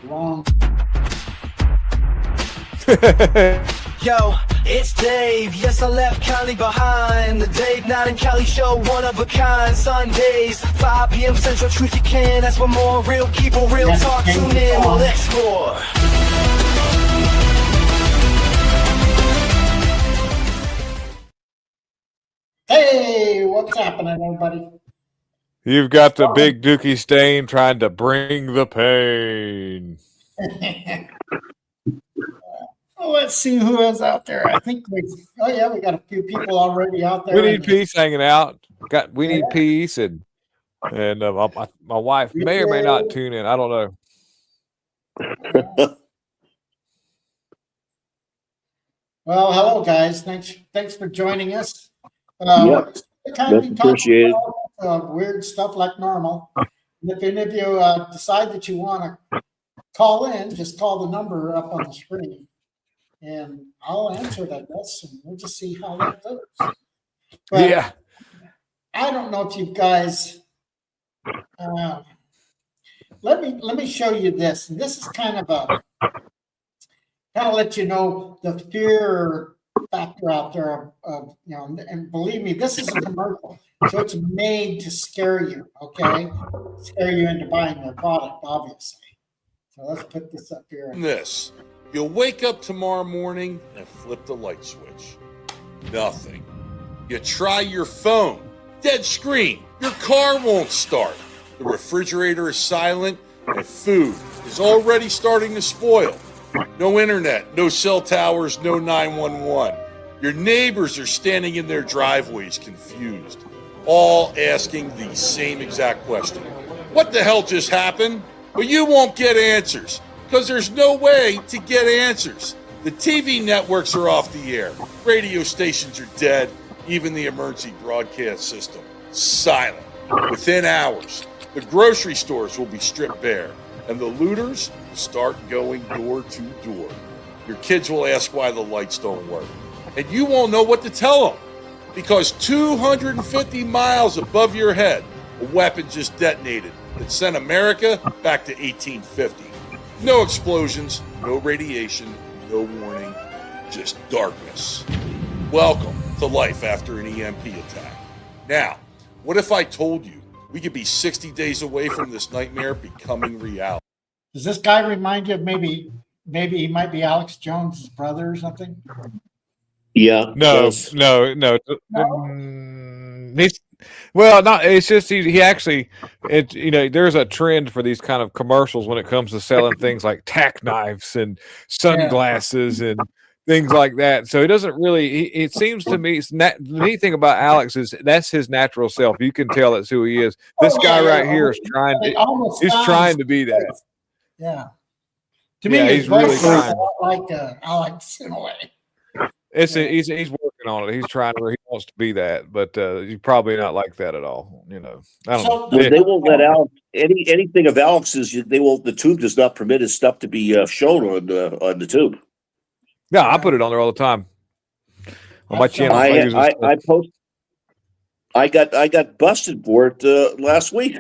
Wrong. Yo, it's Dave. Yes, I left Cali behind. The Dave Not in Cali show, one of a kind. Sundays, 5 p.m. Central. Truth you can. That's for more real people, real talk. Tune in, we'll explore. Hey, what's happening, everybody? You've got the big Dookie Stain trying to bring the pain. Well, let's see who is out there. I think we got a few people already out there. We need peace hanging out. We need peace, and my wife may or may not tune in. I don't know. Well, hello guys. Thanks for joining us. Yep. That's appreciated. Weird stuff like normal. And if any of you decide that you want to call in, just call the number up on the screen, and I'll answer it, I guess, and we'll just see how that goes. But yeah. I don't know if you guys. Let me show you this. And this is kind of let you know the fear factor out there of and believe me, this is a commercial, so it's made to scare you, okay? Scare you into buying their product, obviously. So let's put this up here. You'll wake up tomorrow morning and flip the light switch. Nothing. You try your phone. Dead screen. Your car won't start. The refrigerator is silent and food is already starting to spoil. No internet, no cell towers, no 911. Your neighbors are standing in their driveways confused, all asking the same exact question. What the hell just happened? But you won't get answers, because there's no way to get answers. The TV networks are off the air. Radio stations are dead. Even the emergency broadcast system, silent. Within hours, the grocery stores will be stripped bare, and the looters will start going door to door. Your kids will ask why the lights don't work, and you won't know what to tell them, because 250 miles above your head, a weapon just detonated that sent America back to 1850. No explosions, no radiation, no warning, just darkness. Welcome to life after an EMP attack. Now, what if I told you we could be 60 days away from this nightmare becoming reality? Does this guy remind you of maybe he might be Alex Jones' brother or something? Yeah. No. It's just he actually, there's a trend for these kind of commercials when it comes to selling things like tack knives and sunglasses and things like that. So it doesn't really, it seems to me, the neat thing about Alex is that's his natural self. You can tell that's who he is. This guy right here is trying to be that. Yeah. To me, he's really trying. Like Alex in a way. He's working on it. He's trying to. He wants to be that, but he's probably not like that at all. I don't know. They won't let Alex anything of Alex's. They won't. The tube does not permit his stuff to be shown on the tube. Yeah, I put it on there all the time. On my channel, I post. I got busted for it last week.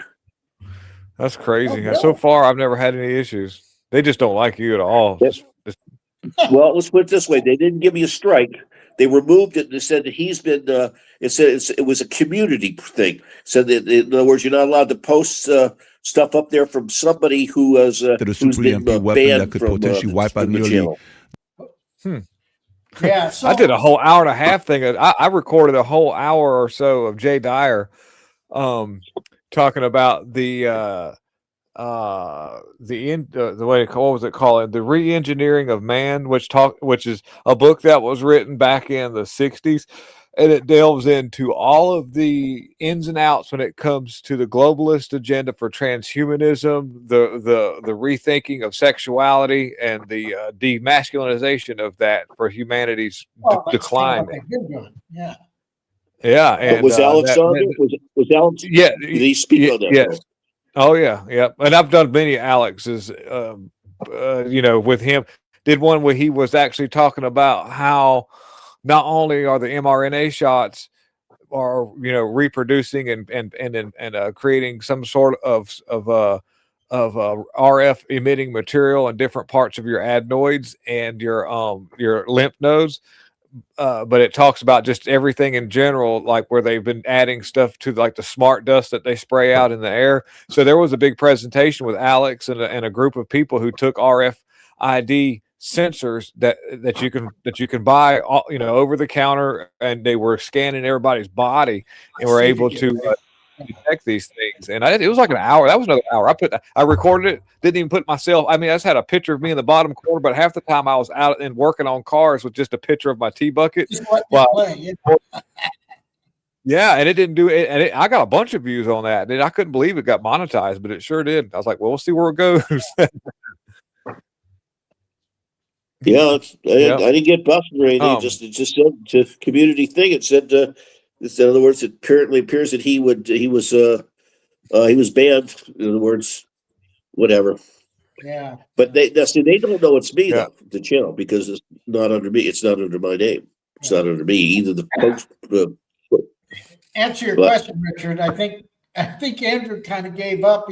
That's crazy. So far, I've never had any issues. They just don't like you at all. Well, let's put it this way: they didn't give me a strike. They removed it and they said that he's been. It was a community thing. Said that, in other words, you're not allowed to post stuff up there from somebody who's been banned that could potentially wipe out nearly. Channel. Yeah, so I did a whole hour and a half thing. I recorded a whole hour or so of Jay Dyer, talking about the way what was it called? The Re-Engineering of Man, which is a book that was written back in the 60s, and it delves into all of the ins and outs when it comes to the globalist agenda for transhumanism, the rethinking of sexuality, and the demasculinization of that for humanity's decline. Yeah. Yeah, and was Alex on it? Was Alex? Yeah, did he speak on that? Yes. Oh yeah. And I've done many Alex's, with him. Did one where he was actually talking about how not only are the mRNA shots are reproducing and creating some sort of RF emitting material in different parts of your adenoids and your lymph nodes. But it talks about just everything in general, like where they've been adding stuff to like the smart dust that they spray out in the air. So there was a big presentation with Alex and a group of people who took RFID sensors that you can buy, over the counter, and they were scanning everybody's body and were able to detect these things. And it was like an hour. That was another hour. I recorded it. Didn't even put myself. I mean, I just had a picture of me in the bottom corner, but half the time I was out and working on cars with just a picture of my tea bucket. Yeah, and it didn't do it. And I got a bunch of views on that. And I couldn't believe it got monetized, but it sure did. I was like, well, we'll see where it goes. Yeah, I didn't get busted or anything. It just said to community thing. It said, in other words, it apparently appears that he was banned. In other words, whatever. Yeah. But they don't know it's me though, the channel, because it's not under me. It's not under my name. It's not under me either. The post. Answer your question, Richard. I think Andrew kind of gave up.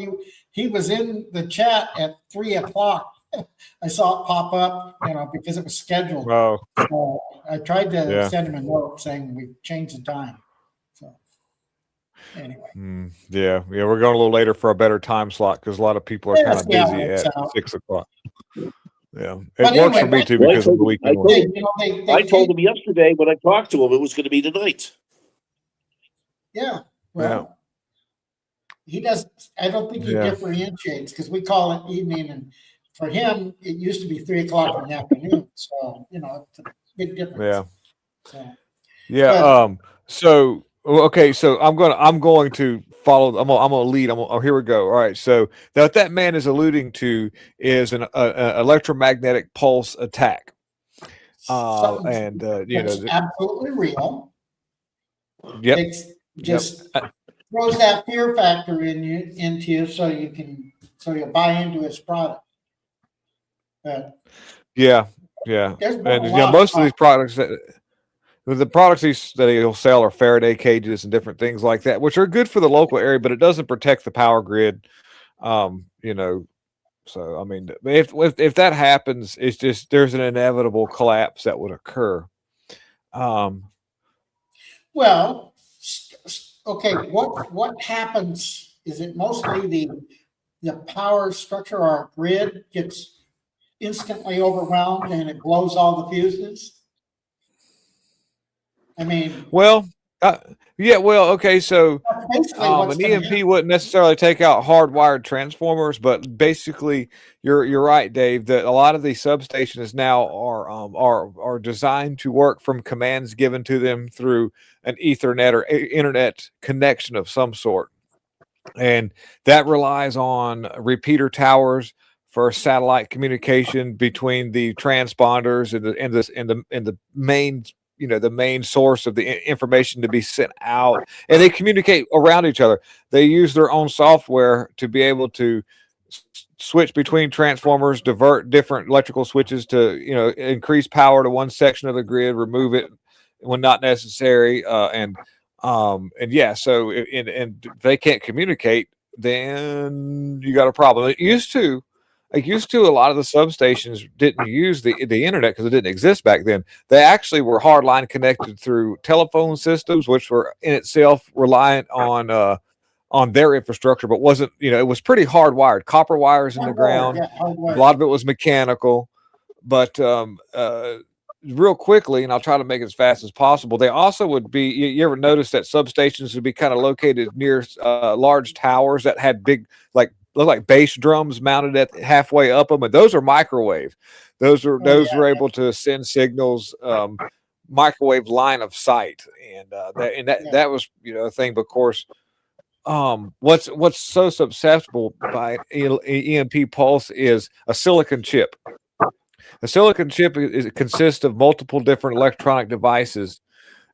He was in the chat at 3:00. I saw it pop up, because it was scheduled. Oh. So I tried to send him a note saying we changed the time. So anyway. Yeah, we're going a little later for a better time slot because a lot of people are kind of busy at 6:00. Yeah, it works for me too because of the weekend. I told him yesterday when I talked to him it was going to be tonight. Yeah, well, he does. I don't think he differentiates because we call it evening, and for him it used to be 3:00 in the afternoon. So it's a big difference. Yeah. So I'm going to follow. I'm going to lead. Here we go. All right. So what that man is alluding to is an electromagnetic pulse attack. It's absolutely real. Yep. It's just throws that fear factor into you so you'll buy into his product. But most of these products the products that he'll sell are Faraday cages and different things like that, which are good for the local area, but it doesn't protect the power grid. So I mean, if that happens, it's just there's an inevitable collapse that would occur. Well, okay. What happens? Is it mostly the power structure or our grid gets instantly overwhelmed and it blows all the fuses? I mean, okay. So an EMP wouldn't necessarily take out hardwired transformers, but basically, you're right, Dave. That a lot of these substations now are designed to work from commands given to them through an Ethernet or internet connection of some sort, and that relies on repeater towers for satellite communication between the transponders and the main. The main source of the information to be sent out, and they communicate around each other. They use their own software to be able to switch between transformers, divert different electrical switches to, increase power to one section of the grid, remove it when not necessary. So if they can't communicate, then you got a problem. It used to a lot of the substations didn't use the internet because it didn't exist back then. They actually were hardline connected through telephone systems, which were in itself reliant on their infrastructure, but wasn't, it was pretty hardwired, copper wires in the ground. A lot of it was mechanical, but real quickly, and I'll try to make it as fast as possible. They also would be, you ever notice that substations would be kind of located near large towers that had big, look like bass drums mounted at halfway up them, and those are microwave. Those were able to send signals, microwave line of sight, and that was a thing. But of course, what's so susceptible by EMP pulse is a silicon chip. A silicon chip consists of multiple different electronic devices,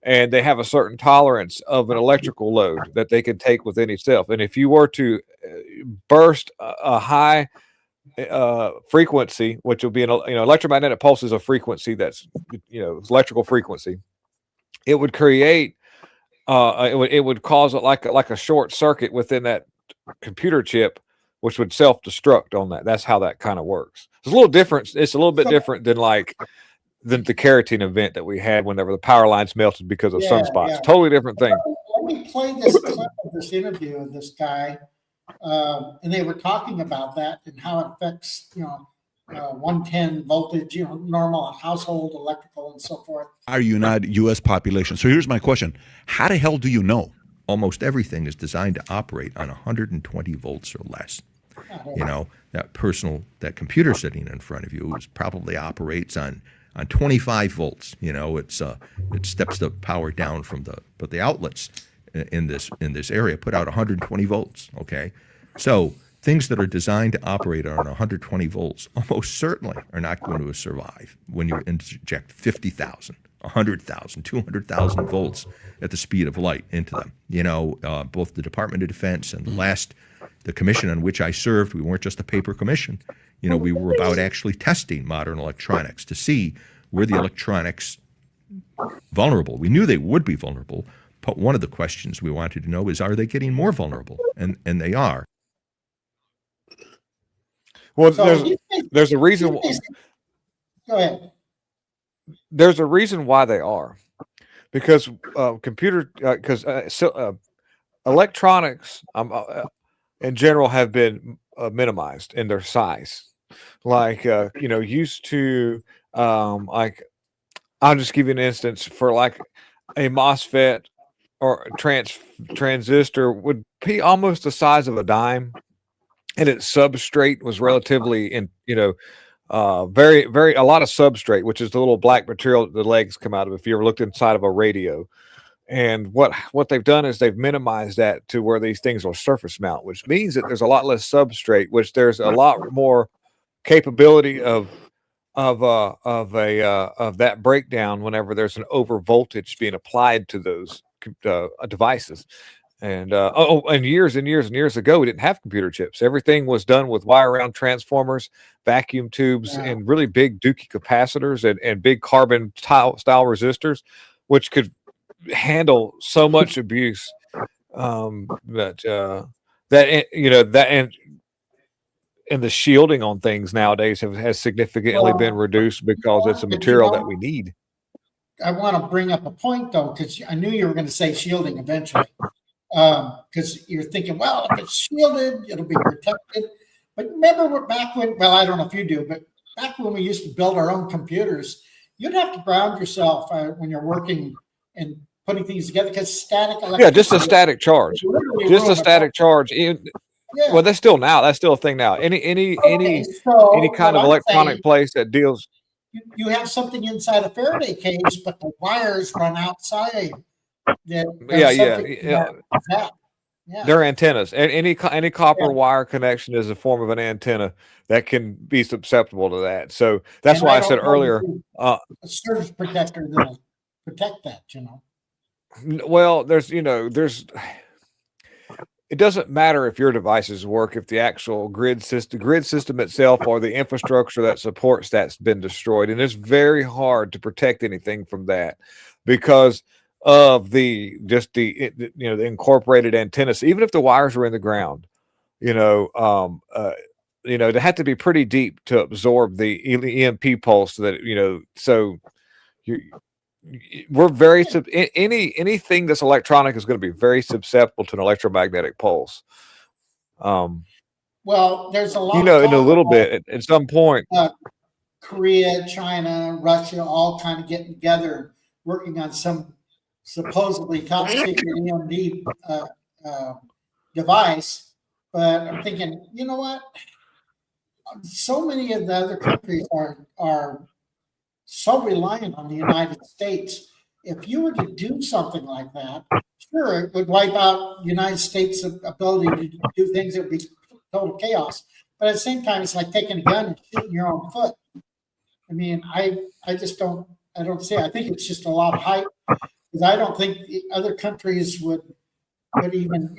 and they have a certain tolerance of an electrical load that they can take within itself. And if you were to burst a high frequency, which will be electromagnetic pulse is a frequency that's electrical frequency, it would create it would cause like a short circuit within that computer chip which would self-destruct on that. That's how that kind of works. It's a little different. It's a little bit different than the keratin event that we had whenever the power lines melted because of sunspots. Yeah. Totally different thing. Let me play this clip of this interview of this guy, and they were talking about that and how it affects 110 voltage, normal household electrical and so forth. Our United U.S. population. So here's my question: how the hell do you know? Almost everything is designed to operate on 120 volts or less. That computer sitting in front of you probably operates on 25 volts. It steps the power down from the outlets in this area put out 120 volts. Okay, so things that are designed to operate on 120 volts almost certainly are not going to survive when you inject 50,000, 100,000, 200,000 volts at the speed of light into them. Both the Department of Defense and the commission on which I served, we weren't just a paper commission. We were about actually testing modern electronics to see were the electronics vulnerable. We knew they would be vulnerable, but one of the questions we wanted to know is, are they getting more vulnerable? And they are. Well, there's a reason. Go ahead. There's a reason why they are, because electronics in general have been minimized in their size. Used to I'll just give you an instance for like a MOSFET or a transistor would be almost the size of a dime, and its substrate was relatively very, very a lot of substrate, which is the little black material that the legs come out of. If you ever looked inside of a radio, and what they've done is they've minimized that to where these things will surface mount, which means that there's a lot less substrate, which there's a lot more capability of that breakdown whenever there's an over voltage being applied to those devices. And years and years and years ago, we didn't have computer chips. Everything was done with wire wound transformers, vacuum tubes, and really big Dookie capacitors and big carbon style resistors, which could handle so much abuse that and the shielding on things nowadays has significantly been reduced because it's a material that we need. I want to bring up a point though, because I knew you were going to say shielding eventually. Because you're thinking, well, if it's shielded, it'll be protected. But remember back when, well, I don't know if you do, but back when we used to build our own computers, you'd have to ground yourself when you're working and putting things together because static electricity. Yeah, just a static charge. Just a static charge. Well, that's still a thing now. Any kind of electronic place that deals. You have something inside a Faraday cage, but the wires run outside. Yeah. They're antennas. Any copper wire connection is a form of an antenna that can be susceptible to that. So that's why I said earlier, a surge protector that'll protect that. Well, it doesn't matter if your devices work if the actual grid system itself or the infrastructure that supports that's been destroyed, and it's very hard to protect anything from that because of the incorporated antennas. Even if the wires are in the ground, they had to be pretty deep to absorb the EMP pulse. We're very anything that's electronic is going to be very susceptible to an electromagnetic pulse. Well, there's a lot. In a little bit at some point. Korea, China, Russia, all kind of getting together, working on some supposedly top secret EMP device. But I'm thinking, you know what? So many of the other countries are so reliant on the United States. If you were to do something like that, sure, it would wipe out the United States' ability to do things that would be total chaos. But at the same time, it's like taking a gun and shooting your own foot. I mean, I just don't see it. I think it's just a lot of hype because I don't think the other countries would even,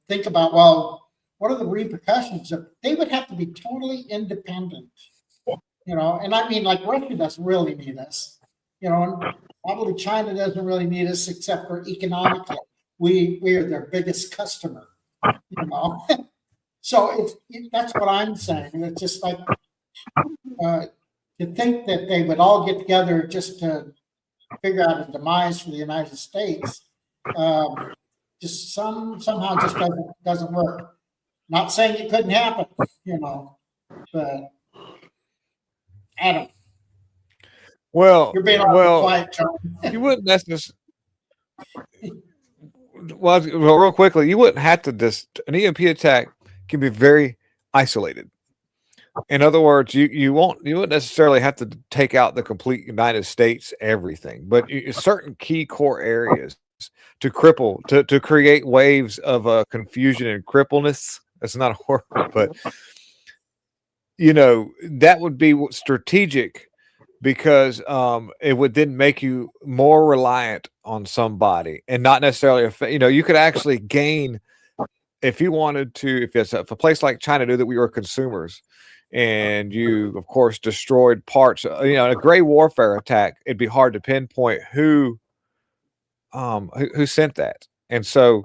think about, well, what are the repercussions of, they would have to be totally independent. And I mean, like Russia doesn't really need us, and probably China doesn't really need us except for economically. We are their biggest customer, So that's what I'm saying. It's just like to think that they would all get together just to figure out a demise for the United States. Just somehow just doesn't work. Not saying it couldn't happen, but Adam, Well, you're being awful quiet, John. you wouldn't necessarily. Well, real quickly, you wouldn't have to just an EMP attack can be very isolated. In other words, you wouldn't necessarily have to take out the complete United States, everything, but certain key core areas to cripple, to create waves of confusion and crippleness. That's not a word, but that would be strategic because it would then make you more reliant on somebody and not necessarily you could actually gain if you wanted to, if a place like China knew that we were consumers and you of course destroyed parts, a gray warfare attack, it'd be hard to pinpoint who sent that. And so,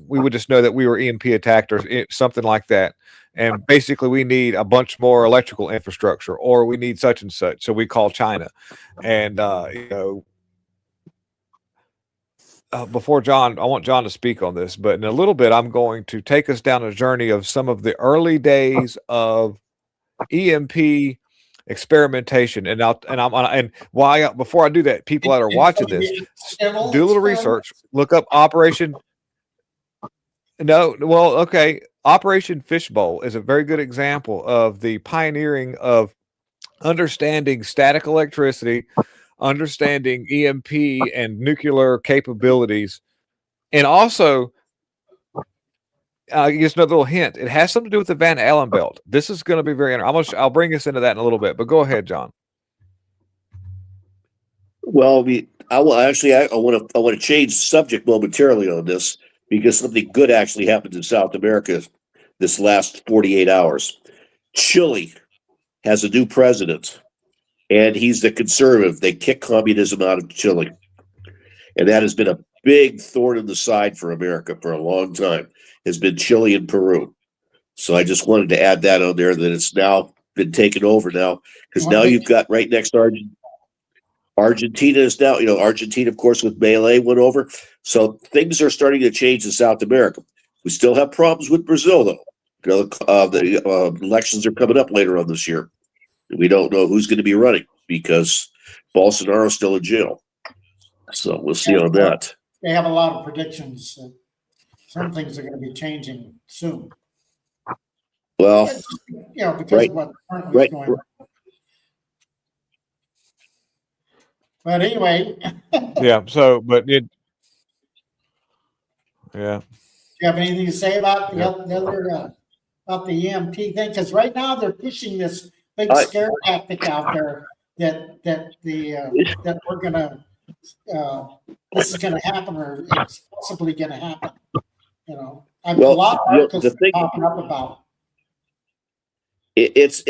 we would just know that we were EMP attacked or something like that. And basically we need a bunch more electrical infrastructure or we need such and such. So we call China. And, before John, I want John to speak on this, but in a little bit, I'm going to take us down a journey of some of the early days of EMP experimentation. And before I do that, people that are watching this, do a little research, look up Operation. No, well, okay. Operation Fishbowl is a very good example of the pioneering of understanding static electricity, understanding EMP and nuclear capabilities. And also, just another little hint, it has something to do with the Van Allen belt. This is going to be very interesting. I'll bring us into that in a little bit, but go ahead, John. Well, I want to change the subject momentarily on this because something good actually happened in South America this last 48 hours. Chile has a new president, and he's the conservative. They kicked communism out of Chile, and that has been a big thorn in the side for America for a long time. Has been Chile and Peru. So I just wanted to add that on there that it's now been taken over now because now you've got right next to Argentina is now, Argentina, of course, with Melee went over. So things are starting to change in South America. We still have problems with Brazil, though. The elections are coming up later on this year. We don't know who's going to be running because Bolsonaro's still in jail. So we'll see on that. They have a lot of predictions. Some things are going to be changing soon. Well, because of what currently is going on. But anyway. Yeah. So, but yeah. Do you have anything to say about the other about the EMP thing? Because right now they're pushing this big scare tactic out there that we're gonna this is gonna happen or it's possibly gonna happen. A lot of articles popping up about it. It's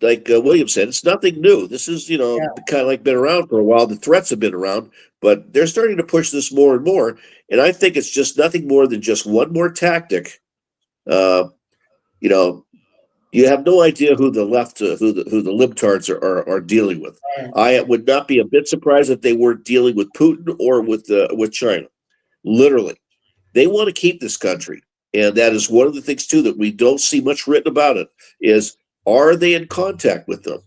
like William said, it's nothing new. This is kind of like been around for a while. The threats have been around, but they're starting to push this more and more. And I think it's just nothing more than just one more tactic. You have no idea who the left, who the libtards are dealing with. I would not be a bit surprised if they weren't dealing with Putin or with China. Literally, they want to keep this country. And that is one of the things, too, that we don't see much written about it is, are they in contact with them?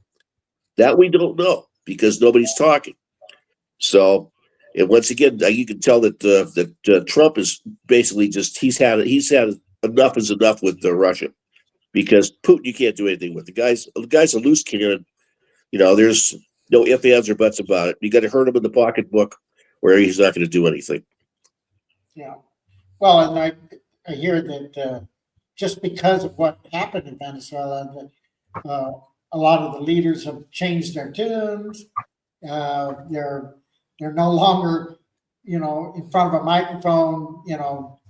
That we don't know because nobody's talking. So, and once again, you can tell that Trump is basically just, he's had enough is enough with Russia because Putin, you can't do anything with. The guy's a loose cannon. There's no ifs, ands, or buts about it. You got to hurt him in the pocketbook where he's not going to do anything. Yeah. Well, and I hear that just because of what happened in Venezuela, that a lot of the leaders have changed their tunes. They're no longer, in front of a microphone,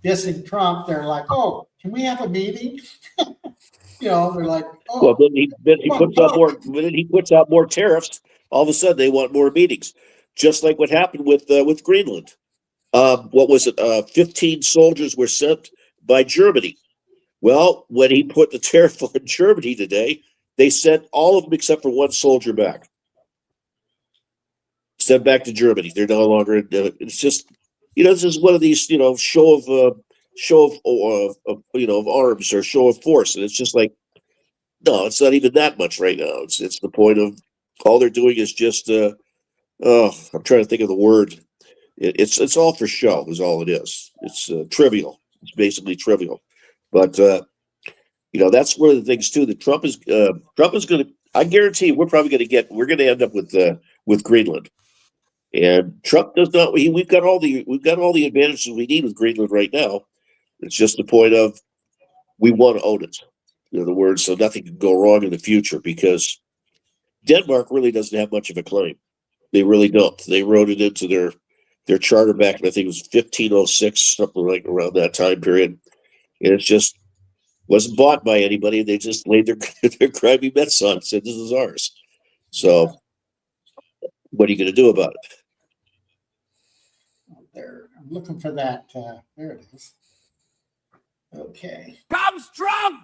dissing Trump. They're like, "Oh, can we have a meeting?" They're like, "Oh." Well, then he puts out more tariffs. All of a sudden, they want more meetings, just like what happened with Greenland. What was it? 15 soldiers were sent by Germany. Well, when he put the tariff on Germany today, they sent all of them except for one soldier back. Sent back to Germany. They're no longer. It's just, this is one of these, show of arms or show of force, and it's just like, no, it's not even that much right now. It's the point of all they're doing is just. I'm trying to think of the word. It's all for show. Is all it is. It's trivial. It's basically trivial, but. That's one of the things too that Trump is going to. I guarantee we're going to end up with Greenland, and Trump does not. We've got all the advantages we need with Greenland right now. It's just the point of we want to own it. In other words, so nothing can go wrong in the future, because Denmark really doesn't have much of a claim. They really don't. They wrote it into their charter back in, I think it was 1506, something like around that time period, and it's just. Wasn't bought by anybody. They just laid their crabby bets on it, said this is ours. So what are you going to do about it? There, I'm looking for that. There it is. Okay. Comes Trump!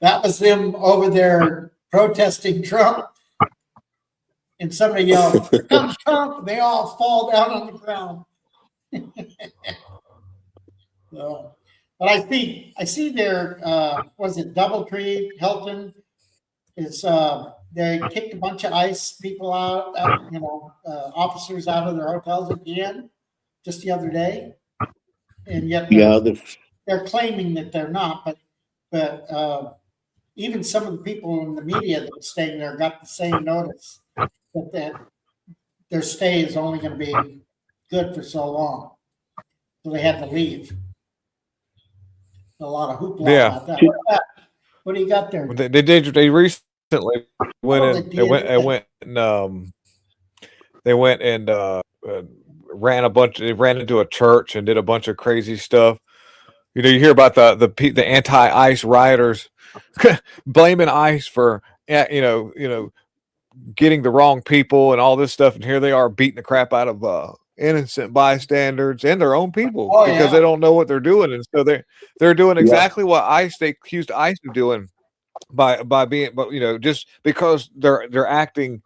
That was them over there protesting Trump. And somebody yelled, "Here comes Trump." They all fall down on the ground. So, but I see their was it Doubletree, Hilton is they kicked a bunch of ICE people out, officers out of their hotels again just the other day, and yet they're claiming that they're not, but even some of the people in the media that were staying there got the same notice that their stay is only going to be good for so long, so they had to leave. A lot of hoopla about that. What do you got there? They recently went and ran into a church and did a bunch of crazy stuff. You hear about the anti-ICE rioters blaming ICE for getting the wrong people and all this stuff, and here they are beating the crap out of innocent bystanders and their own people because they don't know what they're doing, and so they're doing exactly what they accused ICE of doing by being, but just because they're acting,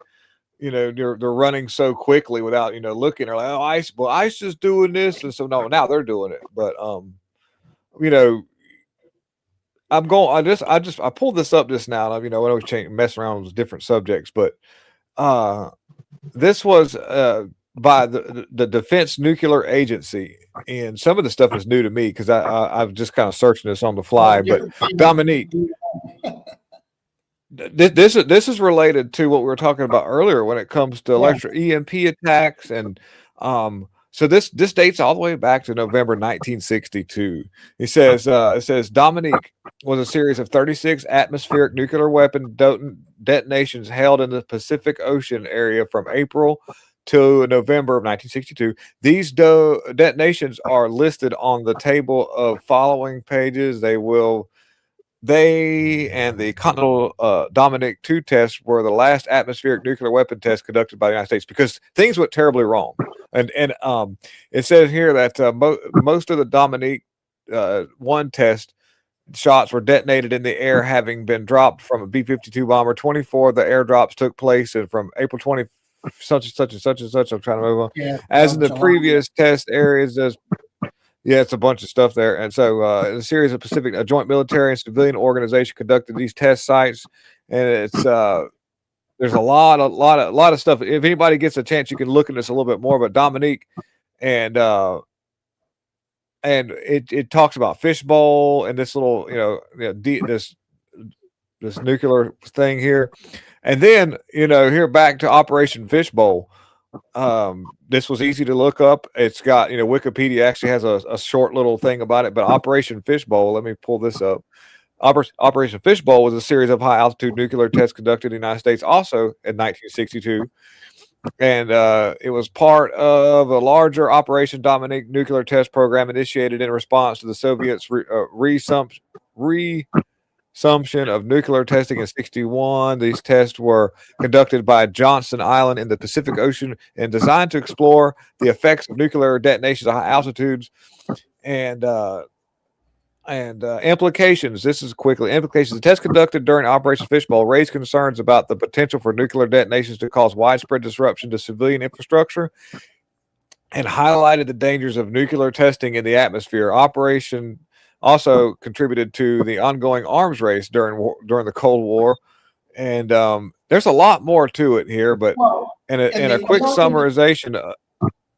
they're running so quickly without looking. They're like, oh, ICE is doing this, and so now they're doing it, but I pulled this up just now. I always mess around with different subjects, but this was by the Defense Nuclear Agency, and some of the stuff is new to me because I've just kind of searching this on the fly. But Dominique, this is related to what we were talking about earlier when it comes to electric EMP attacks, and so this dates all the way back to November 1962. It says Dominique was a series of 36 atmospheric nuclear weapon detonations held in the Pacific Ocean area from April to November of 1962. These detonations are listed on the table of following pages. They and the Continental Dominique 2 tests were the last atmospheric nuclear weapon test conducted by the United States because things went terribly wrong. And it says here that most of the Dominique 1 test shots were detonated in the air, having been dropped from a B-52 bomber. 24 of the airdrops took place and from April 20 such and such and such and such. I'm trying to move on. Yeah, as in the previous test areas, it's a bunch of stuff there. And so a series of a joint military and civilian organization conducted these test sites, and it's there's a lot of stuff. If anybody gets a chance, you can look at this a little bit more. But Dominique and it talks about fishbowl and this little this nuclear thing here, and then here back to Operation Fishbowl. This was easy to look up. It's got Wikipedia actually has a short little thing about it. But Operation Fishbowl, let me pull this up. Operation Fishbowl was a series of high altitude nuclear tests conducted in the United States also in 1962. And it was part of a larger Operation Dominique nuclear test program initiated in response to the Soviets' assumption of nuclear testing in 61. These tests were conducted by Johnston Island in the Pacific Ocean and designed to explore the effects of nuclear detonations at high altitudes and implications. This is quickly implications. The test conducted during Operation Fishbowl raised concerns about the potential for nuclear detonations to cause widespread disruption to civilian infrastructure and highlighted the dangers of nuclear testing in the atmosphere. Operation also contributed to the ongoing arms race during the Cold War. And there's a lot more to it here, but Well, in a quick summarization.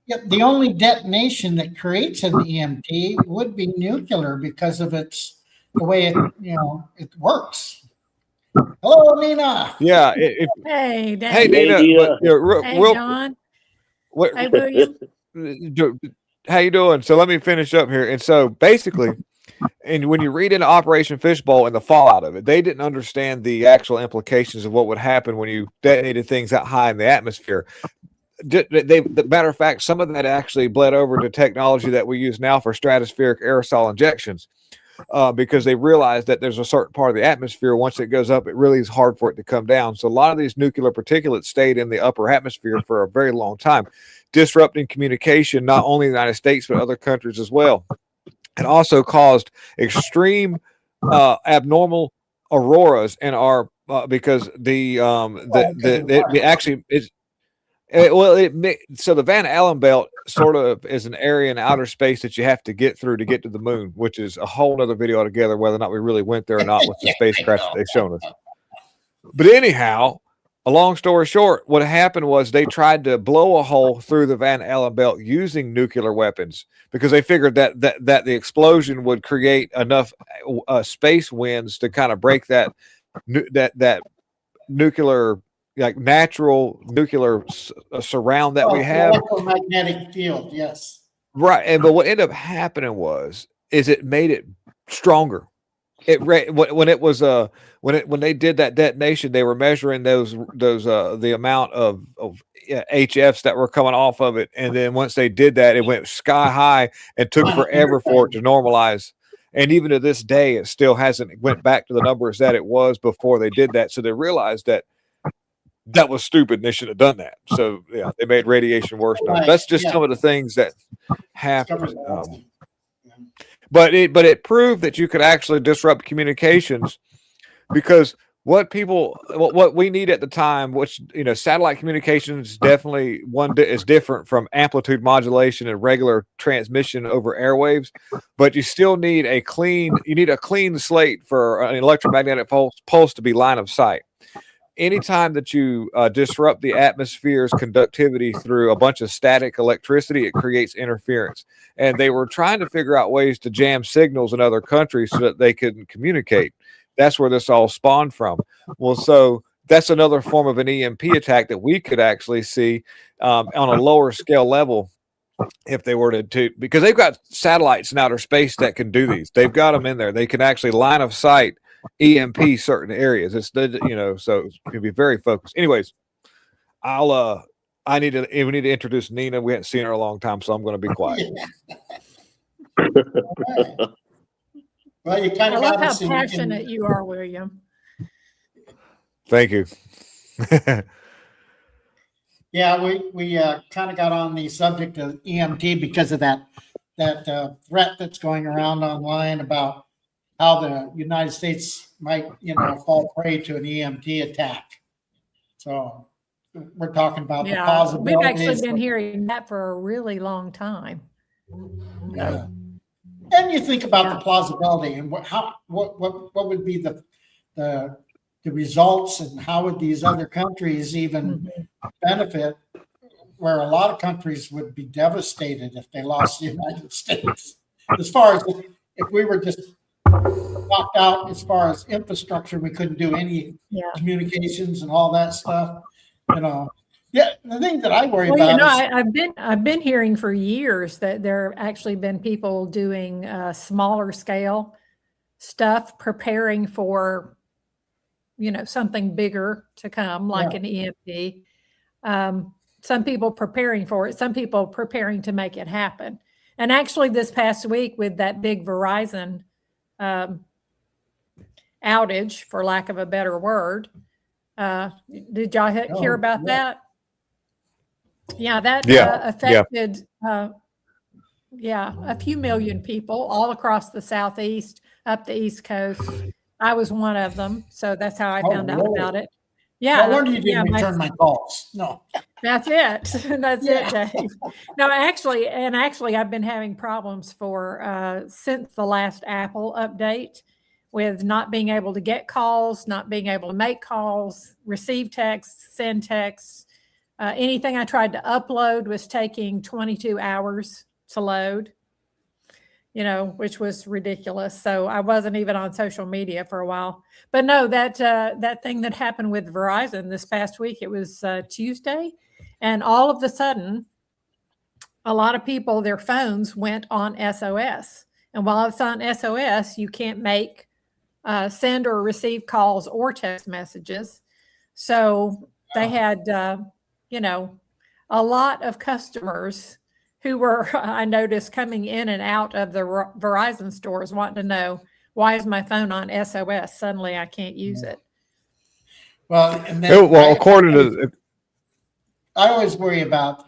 Yep, the only detonation that creates an EMP would be nuclear because of the way it works. Hello, Nina. Yeah. Hey, Dan. Hey, Nina. But, hey, John. Hey, William. How you doing? So let me finish up here. And so basically, and when you read into Operation Fishbowl and the fallout of it, they didn't understand the actual implications of what would happen when you detonated things that high in the atmosphere. The matter of fact, some of that actually bled over to technology that we use now for stratospheric aerosol injections, because they realized that there's a certain part of the atmosphere, once it goes up, it really is hard for it to come down. So a lot of these nuclear particulates stayed in the upper atmosphere for a very long time, disrupting communication, not only in the United States, but other countries as well. It also caused extreme abnormal auroras in our because the actually is. So the Van Allen belt sort of is an area in outer space that you have to get through to get to the moon, which is a whole other video altogether, whether or not we really went there or not with the spacecraft that they've shown us. But anyhow, a long story short, what happened was they tried to blow a hole through the Van Allen belt using nuclear weapons because they figured that the explosion would create enough space winds to kind of break that nuclear, like natural nuclear surround that we have. Electromagnetic field, yes. Right. But what ended up happening is it made it stronger. When they did that detonation, they were measuring those the amount of HFs that were coming off of it. And then once they did that, it went sky high and took forever for it to normalize. And even to this day, it still hasn't went back to the numbers that it was before they did that. So they realized that was stupid and they should have done that. So yeah, they made radiation worse. Right. That's just some of the things that happened. But it proved that you could actually disrupt communications, because what we need at the time, which satellite communications definitely is different from amplitude modulation and regular transmission over airwaves, but you still need a clean slate for an electromagnetic pulse to be line of sight. Anytime that you disrupt the atmosphere's conductivity through a bunch of static electricity, it creates interference. And they were trying to figure out ways to jam signals in other countries so that they couldn't communicate. That's where this all spawned from. Well, so that's another form of an EMP attack that we could actually see on a lower scale level if they were to because they've got satellites in outer space that can do these. They've got them in there. They can actually line of sight EMP certain areas. It's so it can be very focused. Anyways, we need to introduce Nina. We haven't seen her in a long time, so I'm going to be quiet. Well, you kind I of love how passionate you are, William. Thank you. Yeah, we kind of got on the subject of EMT because of that threat that's going around online about how the United States might, fall prey to an EMT attack. So we're talking about the possibilities. We've actually been hearing that for a really long time. Yeah. And you think about the plausibility and what would be the results, and how would these other countries even benefit, where a lot of countries would be devastated if they lost the United States. As far as if we were just locked out as far as infrastructure, we couldn't do any communications and all that stuff. Yeah, the thing that I worry about is I've been hearing for years that there have actually been people doing smaller scale stuff, preparing for something bigger to come, like an EMP. Some people preparing for it, some people preparing to make it happen. And actually this past week with that big Verizon outage, for lack of a better word. Did y'all hear about that? Yeah, that affected a few million people all across the Southeast, up the East Coast. I was one of them, so that's how I found out about it. Yeah. No wonder you didn't return my calls. No. That's it. That's it, Dave. No, actually, I've been having problems for since the last Apple update with not being able to get calls, not being able to make calls, receive texts, send texts. Anything I tried to upload was taking 22 hours to load, which was ridiculous. So I wasn't even on social media for a while. But no, that thing that happened with Verizon this past week, it was Tuesday. And all of a sudden, a lot of people, their phones went on SOS. And while it's on SOS, you can't make, send or receive calls or text messages. So they had, a lot of customers who were, I noticed, coming in and out of the Verizon stores wanting to know, why is my phone on SOS? Suddenly I can't use it. Well, and then according to, I always worry about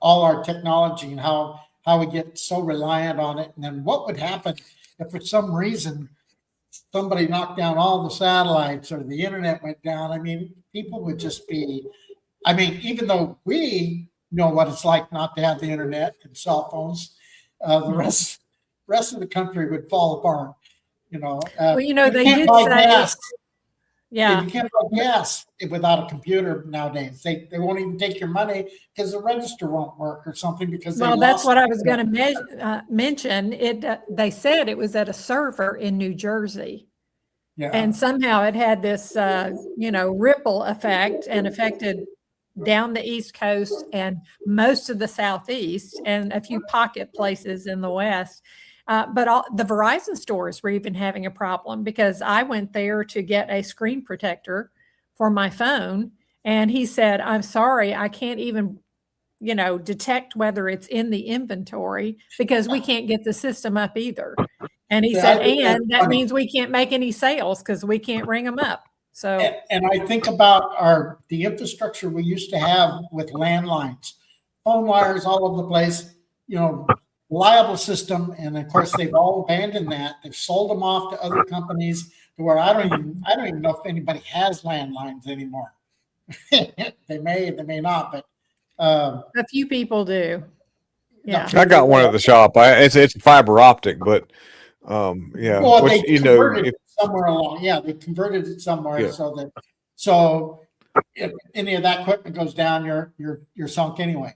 all our technology and how we get so reliant on it. And then what would happen if for some reason somebody knocked down all the satellites or the internet went down? I mean, people would just be, even though we know what it's like not to have the internet and cell phones, the rest of the country would fall apart. They did say, yeah, you can't buy gas without a computer nowadays. They won't even take your money because the register won't work or something because that's what I was going to mention. They said it was at a server in New Jersey. Yeah. And somehow it had this, ripple effect and affected down the East Coast and most of the Southeast and a few pocket places in the West. But the Verizon stores were even having a problem because I went there to get a screen protector for my phone. And he said, I'm sorry, I can't even, detect whether it's in the inventory because we can't get the system up either. And he said, and that means we can't make any sales because we can't ring them up. So, and I think about the infrastructure we used to have with landlines, phone wires all over the place, reliable system. And of course, they've all abandoned that. They've sold them off to other companies to where I don't even know if anybody has landlines anymore. They may not, but a few people do. Yeah, I got one at the shop. It's fiber optic, but yeah. Well, they converted it somewhere along. Yeah, they converted it somewhere so if any of that equipment goes down, you're sunk anyway.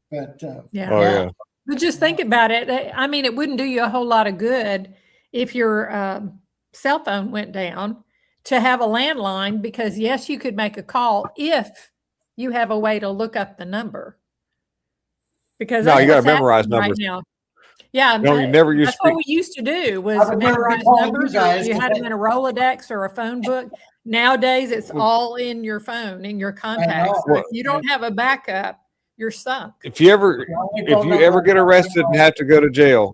But yeah. But just think about it. It wouldn't do you a whole lot of good if your cell phone went down to have a landline because, yes, you could make a call if you have a way to look up the number. Because no, you got to memorize numbers. Right now. Yeah, you never use. That's what we used to do was memorize numbers. You had them in a Rolodex or a phone book. Nowadays, it's all in your phone, in your contacts. So if you don't have a backup, you're sunk. If you ever get arrested and have to go to jail,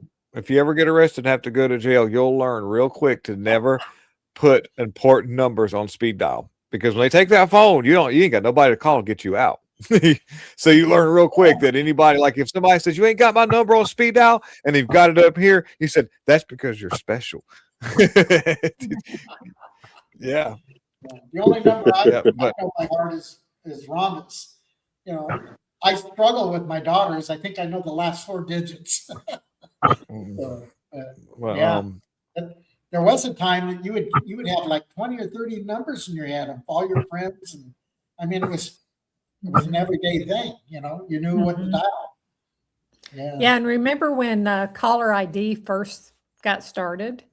you'll learn real quick to never put important numbers on speed dial because when they take that phone, you ain't got nobody to call and get you out. So you learn real quick that anybody, like if somebody says you ain't got my number on speed dial and they've got it up here, you said that's because you're special. Yeah. The only number I know by heart is Rhonda's. I struggle with my daughters. I think I know the last 4 digits. There was a time that you would have like 20 or 30 numbers in your head of all your friends, and it was an everyday thing. You knew what to dial. Yeah, and remember when caller ID first got started,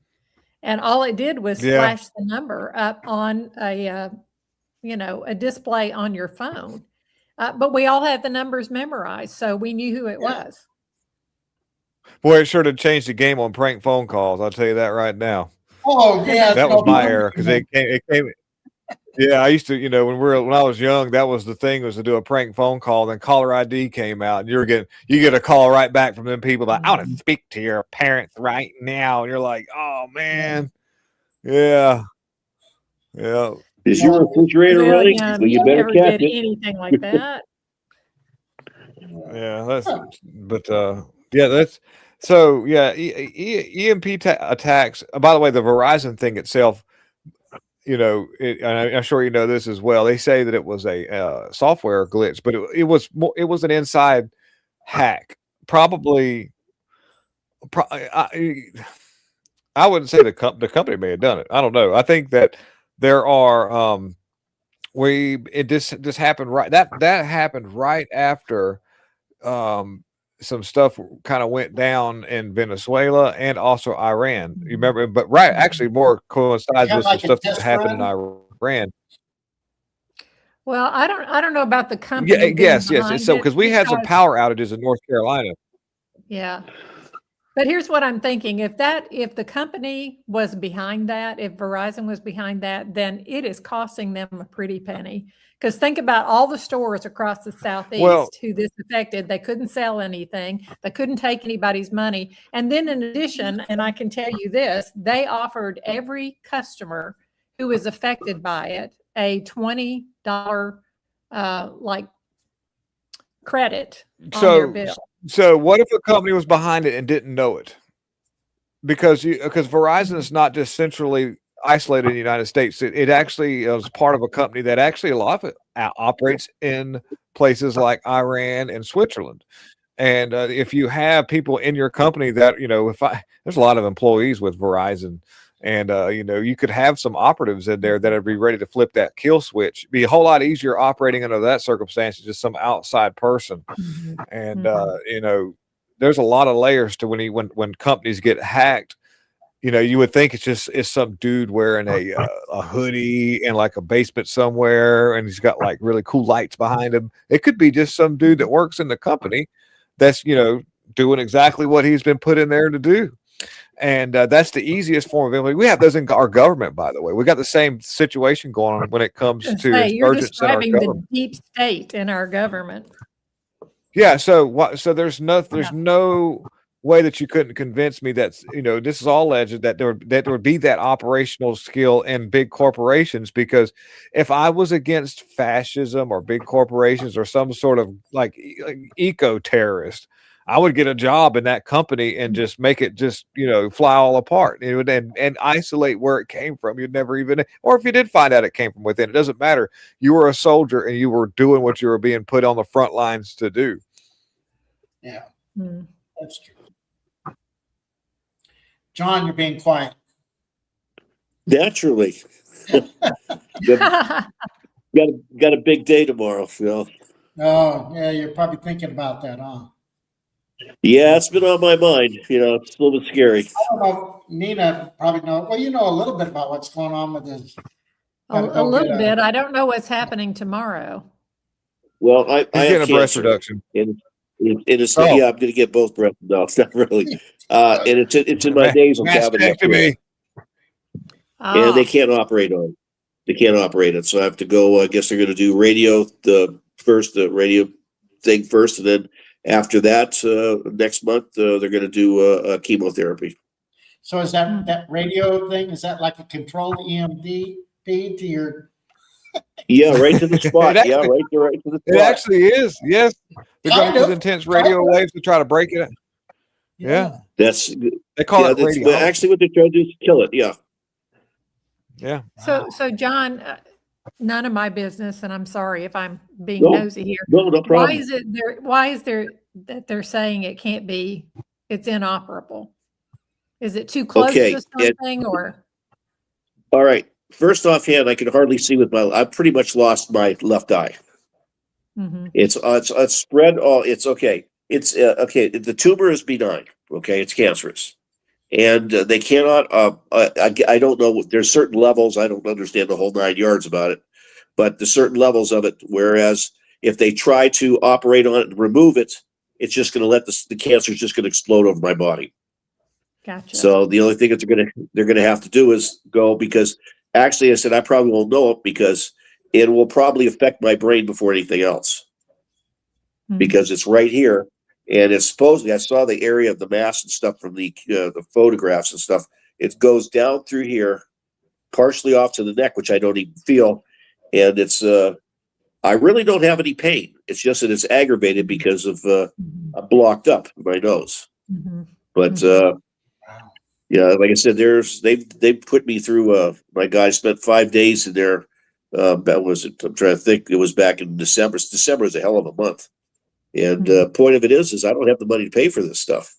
and all it did was flash the number up on a display on your phone. But we all had the numbers memorized, so we knew who it was. Boy, it sure did change the game on prank phone calls. I'll tell you that right now. Oh yeah, that was my era because it came. Yeah, I used to, when I was young, that was the thing, was to do a prank phone call. Then caller ID came out, and you get a call right back from them people like, I want to speak to your parents right now, and you're like, oh man, yeah. Yeah. Is your refrigerator Well, running? yeah, Well, you we better never catch did it. anything like that. Yeah, that's so yeah. EMP attacks. By the way, the Verizon thing itself, and I'm sure you know this as well. They say that it was a software glitch, but it was an inside hack. Probably, I wouldn't say the company may have done it. I don't know. I think that there are this happened that happened right after some stuff kind of went down in Venezuela and also Iran. You remember, but actually more coincides Kind with of some like a stuff that test happened in run. Iran. Well, I don't know about the Yeah, company being yes. behind So it because we had some because power outages in North Carolina. yeah. But here's what I'm thinking. If the company was behind that, if Verizon was behind that, then it is costing them a pretty penny. Because think about all the stores across the Well, Southeast who this affected. They couldn't sell anything. They couldn't take anybody's money. And then in addition, and I can tell you this, they offered every customer who was affected by it a $20 like credit on their so bill. so what if a company was behind it and didn't know it? Because Verizon is not just centrally isolated in the United States. It actually is part of a company that actually a lot of it operates in places like Iran and Switzerland. And if you have people in your company that, there's a lot of employees with Verizon, and you could have some operatives in there that would be ready to flip that kill switch. Be a whole lot easier operating under that circumstance, just some outside person. And there's a lot of layers to when companies get hacked. You would think it's some dude wearing a hoodie in like a basement somewhere, and he's got like really cool lights behind him. It could be just some dude that works in the company that's doing exactly what he's been put in there to do. And that's the easiest form of employee. We have those in our government, by the way. We got the same situation going on when it comes to You're insurgents in our describing government. the deep state in our government. Yeah. So there's no way that you couldn't convince me that this is all alleged that there would be that operational skill in big corporations. Because if I was against fascism or big corporations or some sort of like eco terrorist, I would get a job in that company and just make it just fly all apart. It would and isolate where it came from. You'd never even, or if you did find out it came from within, it doesn't matter. You were a soldier and you were doing what you were being put on the front lines to do. Yeah, Hmm. that's true. John, you're being quiet. Naturally. got a big day tomorrow, Phil. Oh, yeah, you're probably thinking about that, huh? Yeah, it's been on my mind. It's a little bit scary. I don't know. Nina probably know. Well, you know a little bit about what's going on with this. A little bit. I don't know what's happening tomorrow. Well, I He's have getting a breast cancer, reduction. and it's Oh. yeah, I'm going to get both breast dogs. Not really, and it's in my nasal cavity up here, and they can't operate on it. They can't operate it, so I have to go. I guess they're going to do the radio thing first, and then after that, next month they're going to do chemotherapy. So is that radio thing? Is that like a controlled EMP to your? Yeah, right to the spot. Right to the spot. It actually is. Yes, they're going to use intense radio waves to try to break it. Yeah, that's they call it radio. Actually, what they're trying to do is kill it. Yeah. Yeah. So John, none of my business, and I'm sorry if I'm being nosy here. No problem. Why is there that they're saying it can't be? It's inoperable. Is it too close to something or? All right. First offhand, I can hardly see with I've pretty much lost my left eye. Mm-hmm. It's spread all. It's okay. It's okay. The tumor is benign. Okay, it's cancerous, and they cannot. I don't know. There's certain levels. I don't understand the whole 9 yards about it, but the certain levels of it. Whereas if they try to operate on it and remove it, it's just going to let the cancer is just going to explode over my body. Gotcha. So the only thing that they're gonna have to do is go, because actually I said I probably won't know it because it will probably affect my brain before anything else, because it's right here, and it's supposedly, I saw the area of the mass and stuff from the photographs and stuff. It goes down through here, partially off to the neck, which I don't even feel. And it's, I really don't have any pain. It's just that it's aggravated because of, I'm blocked up my nose. But, yeah, like I said, they've put me through, my guy spent 5 days in there. That was it. I'm trying to think. It was back in December. December is a hell of a month. And point of it is I don't have the money to pay for this stuff.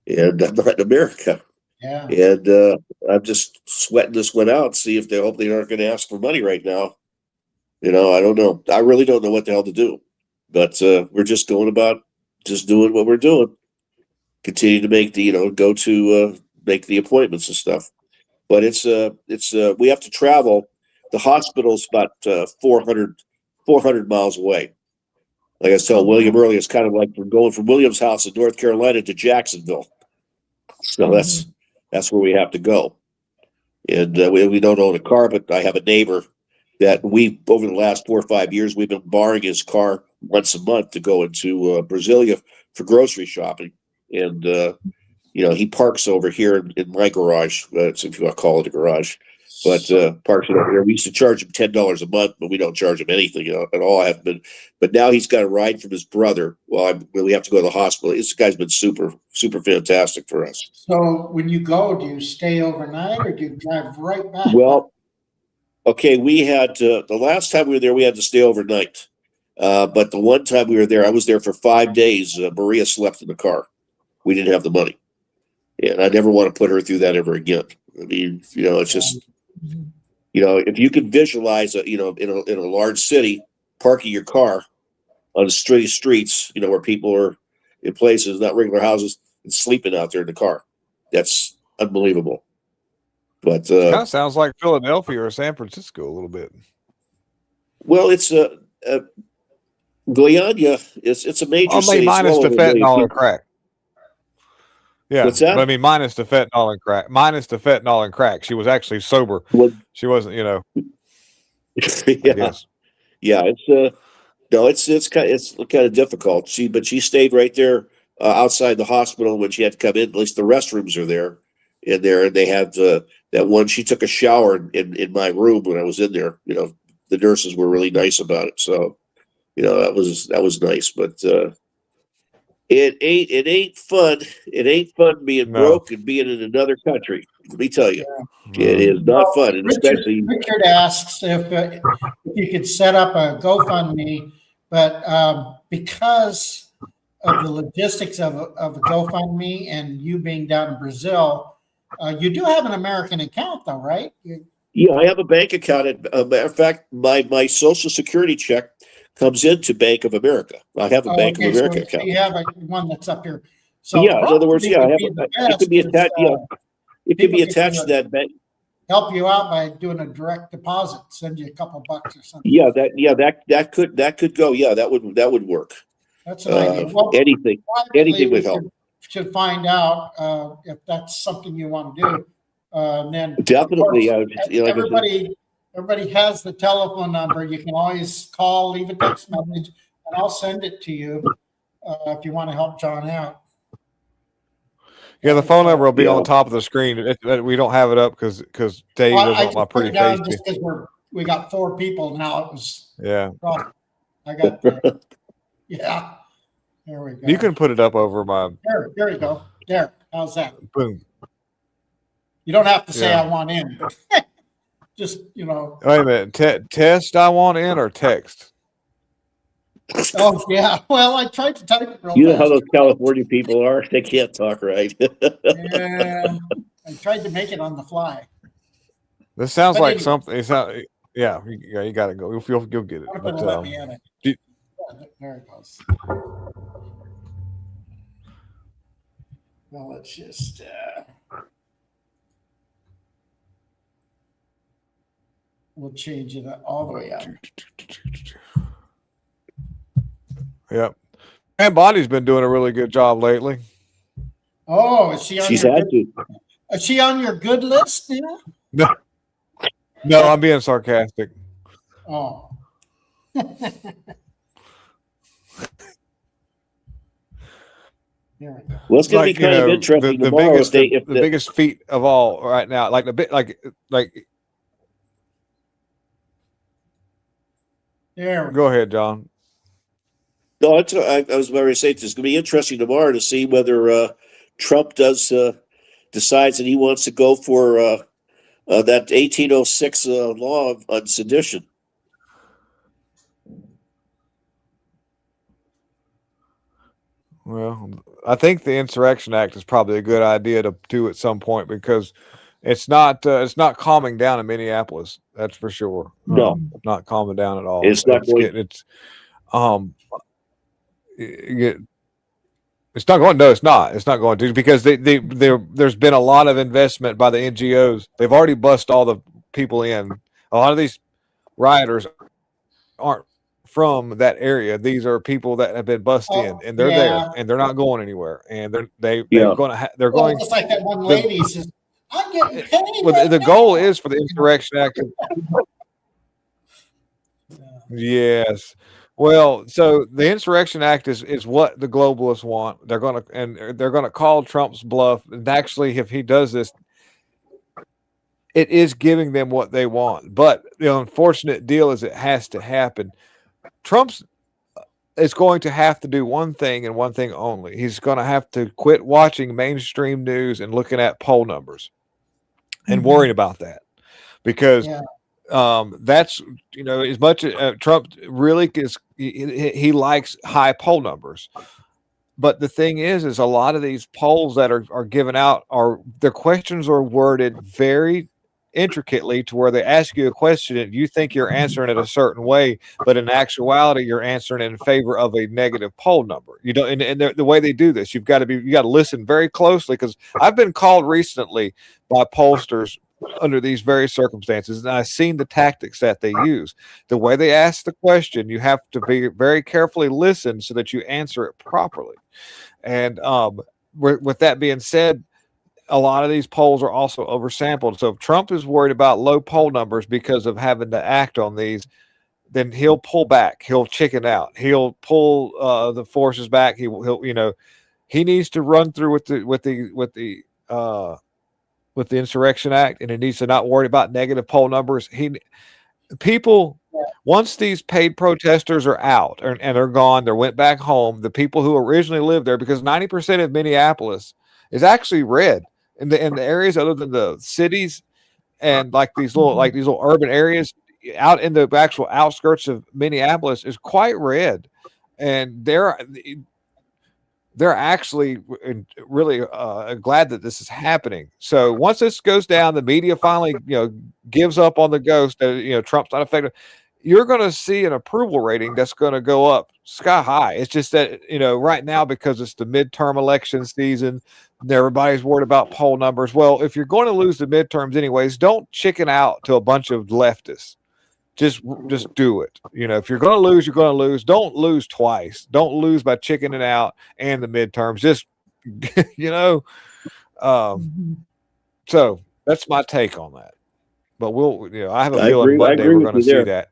And I'm not in America. Yeah. And I'm just sweating this one out, see if they hope they aren't going to ask for money right now. I don't know. I really don't know what the hell to do. But we're just going about just doing what we're doing. Continue to make the, go to make the appointments and stuff. But it's we have to travel. The hospital's about 400 miles away. Like I was telling William earlier, it's kind of like we're going from William's house in North Carolina to Jacksonville. So that's where we have to go. And we don't own a car, but I have a neighbor that over the last 4 or 5 years, we've been borrowing his car once a month to go into Brasilia for grocery shopping. And, he parks over here in my garage, if you want to call it a garage, but parks it over here. We used to charge him $10 a month, but we don't charge him anything at all. I haven't been, but now he's got a ride from his brother. Well, we have to go to the hospital. This guy's been super, super fantastic for us. So when you go, do you stay overnight or do you drive right back? Well, okay, we had the last time we were there, we had to stay overnight. But the one time we were there, I was there for 5 days. Maria slept in the car. We didn't have the money, and I never want to put her through that ever again. I mean, it's just, if you can visualize, in a large city, parking your car on the streets, where people are in places, not regular houses, and sleeping out there in the car. That's unbelievable. But kind of sounds like Philadelphia or San Francisco a little bit. Well, it's Guyana. It's a major city. Minus the fentanyl and crack. Yeah, what's that? But I mean, minus the fentanyl and crack. Minus the fentanyl and crack. She was actually sober. She wasn't, yeah, yeah. It's kind of difficult. She stayed right there outside the hospital when she had to come in. At least the restrooms are there, and they had that one. She took a shower in my room when I was in there. The nurses were really nice about it. So, that was nice, but. It ain't fun. It ain't fun being broke and being in another country. Let me tell you, it is not fun. And especially Richard asks if you could set up a GoFundMe, but because of the logistics of a GoFundMe and you being down in Brazil, you do have an American account, though, right? Yeah, I have a bank account. Matter of fact, my Social Security check comes into Bank of America. I have a Bank of America account. You have one that's up here. So yeah, in other words, yeah, it could be attached. It could be attached to that bank. Help you out by doing a direct deposit. Send you a couple bucks or something. Yeah, that could go. Yeah, that would work. That's an idea. Well, anything would help. Should find out if that's something you want to do. And then definitely, everybody has the telephone number. You can always call, leave a text message, and I'll send it to you if you want to help John out. Yeah, the phone number will be on the top of the screen. We don't have it up because Dave doesn't want my pretty face. Just because we got 4 people now. It was I got yeah. There we go. You can put it up over my. There you go. There. How's that? Boom. You don't have to say I want in. Just, Wait a minute. Test I want in or text? Oh, yeah. Well, I tried to type it real fast. You know how those California people are? They can't talk right. Yeah. I tried to make it on the fly. This sounds like something. It's not. Yeah, you got to go. You'll get it. But, let me in it. There it goes. Well, let's just. We'll change it all the way up. Yep. And Bonnie's been doing a really good job lately. Oh, is she on your good list now? No, I'm being sarcastic. Oh. Well, it's going to be kind of interesting the tomorrow. The biggest feat of all right now, like There we Go ahead, John. No, I was about to say it's going to be interesting tomorrow to see whether Trump decides that he wants to go for that 1806 law on sedition. Well, I think the Insurrection Act is probably a good idea to do at some point because it's not calming down in Minneapolis. That's for sure. No. Not calming down at all. It's not going. It's not going. No, it's not. It's not going to because there's been a lot of investment by the NGOs. They've already bust all the people in. A lot of these rioters aren't from that area. These are people that have been bussed in, and they're there, and they're not going anywhere. And they're going. Just like that one lady says, "I'm getting paid." Well, the goal is for the Insurrection Act. Yes. Well, so the Insurrection Act is what the globalists want. They're gonna call Trump's bluff. And actually, if he does this, it is giving them what they want. But the unfortunate deal is it has to happen. Trump's is going to have to do one thing and one thing only. He's going to have to quit watching mainstream news and looking at poll numbers and worrying about that because. Yeah. That's as much as Trump really is, he likes high poll numbers, but the thing is a lot of these polls that are given out their questions are worded very intricately to where they ask you a question and you think you're answering it a certain way, but in actuality you're answering in favor of a negative poll number. You don't, and the way they do this, you got to listen very closely because I've been called recently by pollsters under these very circumstances, and I've seen the tactics that they use. The way they ask the question, you have to be very carefully listen so that you answer it properly. And with that being said, a lot of these polls are also oversampled. So if Trump is worried about low poll numbers because of having to act on these, then he'll pull back. He'll chicken out. He'll pull the forces back. He needs to run through with the Insurrection Act, and he needs to not worry about negative poll numbers. Once these paid protesters are out and they're gone, they went back home. The people who originally lived there, because 90% of Minneapolis is actually red in the areas other than the cities and like these little urban areas out in the actual outskirts of Minneapolis is quite red, and they're actually really glad that this is happening. So once this goes down, the media finally, gives up on the ghost that, Trump's not effective. You're going to see an approval rating that's going to go up sky high. It's just that, right now, because it's the midterm election season, everybody's worried about poll numbers. Well, if you're going to lose the midterms anyways, don't chicken out to a bunch of leftists. Just do it. If you're going to lose, you're going to lose. Don't lose twice. Don't lose by chickening out and the midterms. Just, so that's my take on that. But I have a feeling Monday we're going to see that.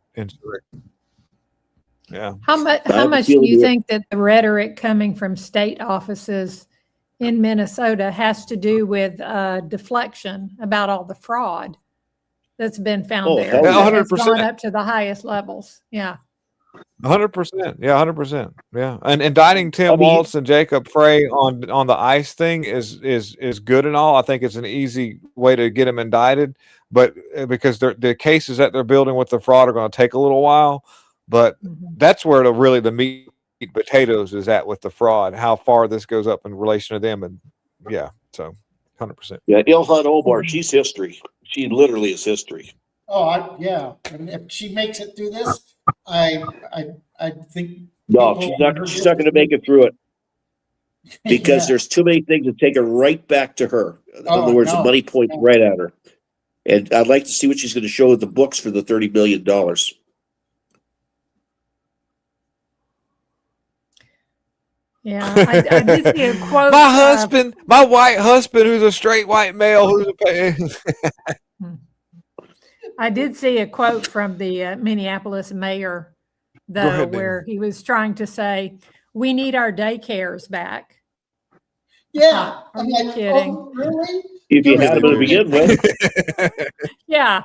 Yeah. How much do you think that the rhetoric coming from state offices in Minnesota has to do with deflection about all the fraud that's been found there? 100%. It's gone up to the highest levels. Yeah. 100%. Yeah, 100%. Yeah. And indicting Tim Walz and Jacob Frey on the ICE thing is good and all. I think it's an easy way to get them indicted, but because the cases that they're building with the fraud are going to take a little while, but that's where the meat and potatoes is at with the fraud, how far this goes up in relation to them. And yeah, so 100%. Yeah. Ilhan Omar, she's history. She literally is history. Oh, yeah. And if she makes it through this, I think. No, she's not going to make it through it because there's too many things that take her right back to her. In other words, the money points right at her. And I'd like to see what she's going to show with the books for the $30 billion. Yeah, I did see a quote. My white husband, who's a straight white male, I did see a quote from the Minneapolis mayor, though, where he was trying to say, "We need our daycares back." Yeah, are you kidding? Oh, really? If you had them to begin with. Yeah,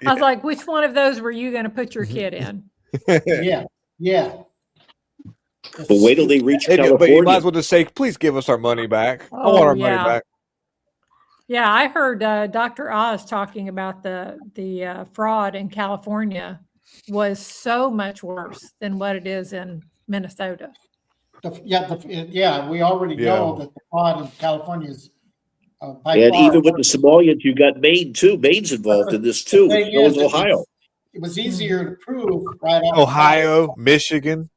I was like, which one of those were you going to put your kid in? Yeah, yeah. But wait till they reach But you might California. as well just say, please give us our money back. I want Oh, our money yeah. back. Yeah, I heard Dr. Oz talking about the fraud in California was so much worse than what it is in Minnesota. Yeah, we already know that the fraud in California is by And far even with the worse. Somalians, you got Maine too. Maine's involved in this too. The thing So is, is Ohio. it was easier to prove right off Ohio, Michigan.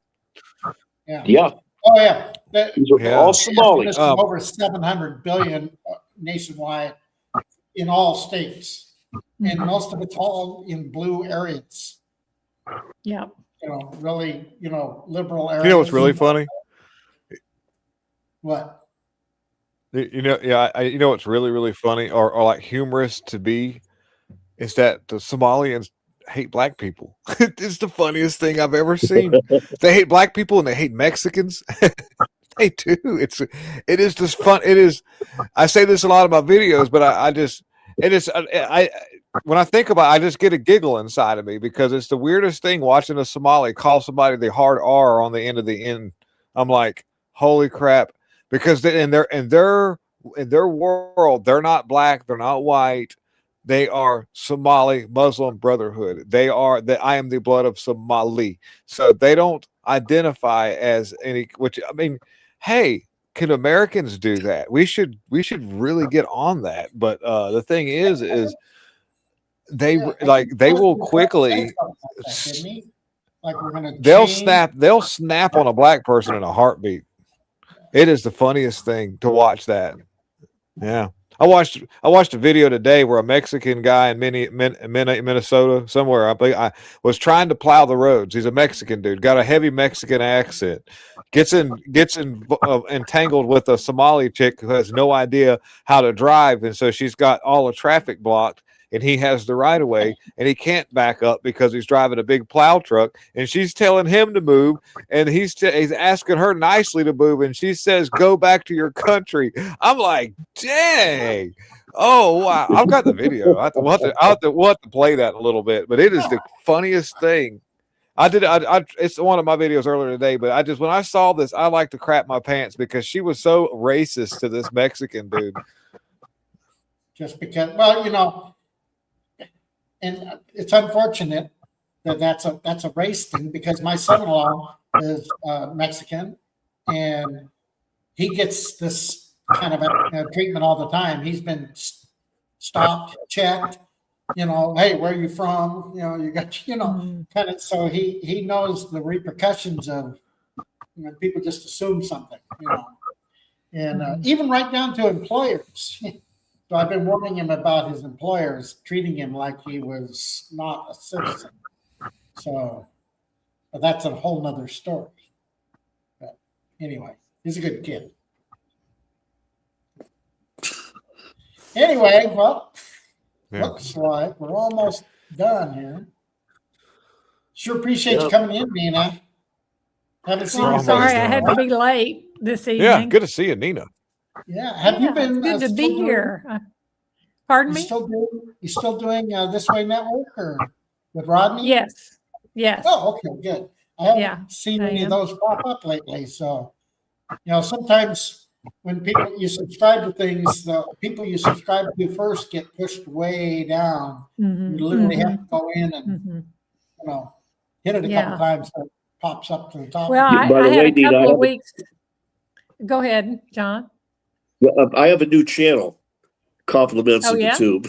Yeah. Yeah. Oh yeah. These are Yeah. all Somali. This is over 700 billion nationwide in all states, and most of it's all in blue areas. Yeah. Really, liberal areas. You know what's really funny? What? You know what's really, really funny or like humorous to be is that the Somalians hate black people. It's the funniest thing I've ever seen. They hate black people and they hate Mexicans. They do. It is just fun. It is. I say this a lot of my videos, but I when I think about it, I just get a giggle inside of me because it's the weirdest thing watching a Somali call somebody the hard R on the end of the N. I'm like, holy crap. Because in their world, they're not black, they're not white. They are Somali Muslim Brotherhood. I am the blood of Somali. So they don't identify as any, which I mean, hey, can Americans do that? We should really get on that. But the thing is they will quickly like we're gonna they'll snap on a black person in a heartbeat. It is the funniest thing to watch that. Yeah. I watched a video today where a Mexican guy in Minnesota somewhere, I was trying to plow the roads. He's a Mexican dude, got a heavy Mexican accent, gets entangled with a Somali chick who has no idea how to drive, and so she's got all the traffic blocked. And he has the right of way, and he can't back up because he's driving a big plow truck. And she's telling him to move, and he's asking her nicely to move, and she says, "Go back to your country." I'm like, dang! Oh wow! I've got the video. We'll have to play that a little bit, but it is the funniest thing. It's one of my videos earlier today, but when I saw this, I like to crap my pants because she was so racist to this Mexican dude. Just because, well, and it's unfortunate that that's a race thing because my son-in-law is Mexican and he gets this kind of treatment all the time. He's been stopped, checked, hey, where are you from? You got, kind of, so he knows the repercussions of people just assume something, and even right down to employers. So I've been warning him about his employers treating him like he was not a citizen. So, but that's a whole nother story. But anyway, he's a good kid. Anyway, well, looks like we're almost done here. Sure appreciate you coming in, Nina. Haven't seen you. Sorry, I had to be late this evening. Yeah, good to see you, Nina. Yeah, have you been? Good to be here. Pardon me? You still doing This Way Network or with Rodney? Yes. Yes. Oh, okay, good. I haven't seen any of those pop up lately. So, sometimes when you subscribe to things, the people you subscribe to first get pushed way down. You literally have to go in and hit it a couple times so it pops up to the top. Well, I had a couple of weeks. Go ahead, John. I have a new channel. Compliments of the tube.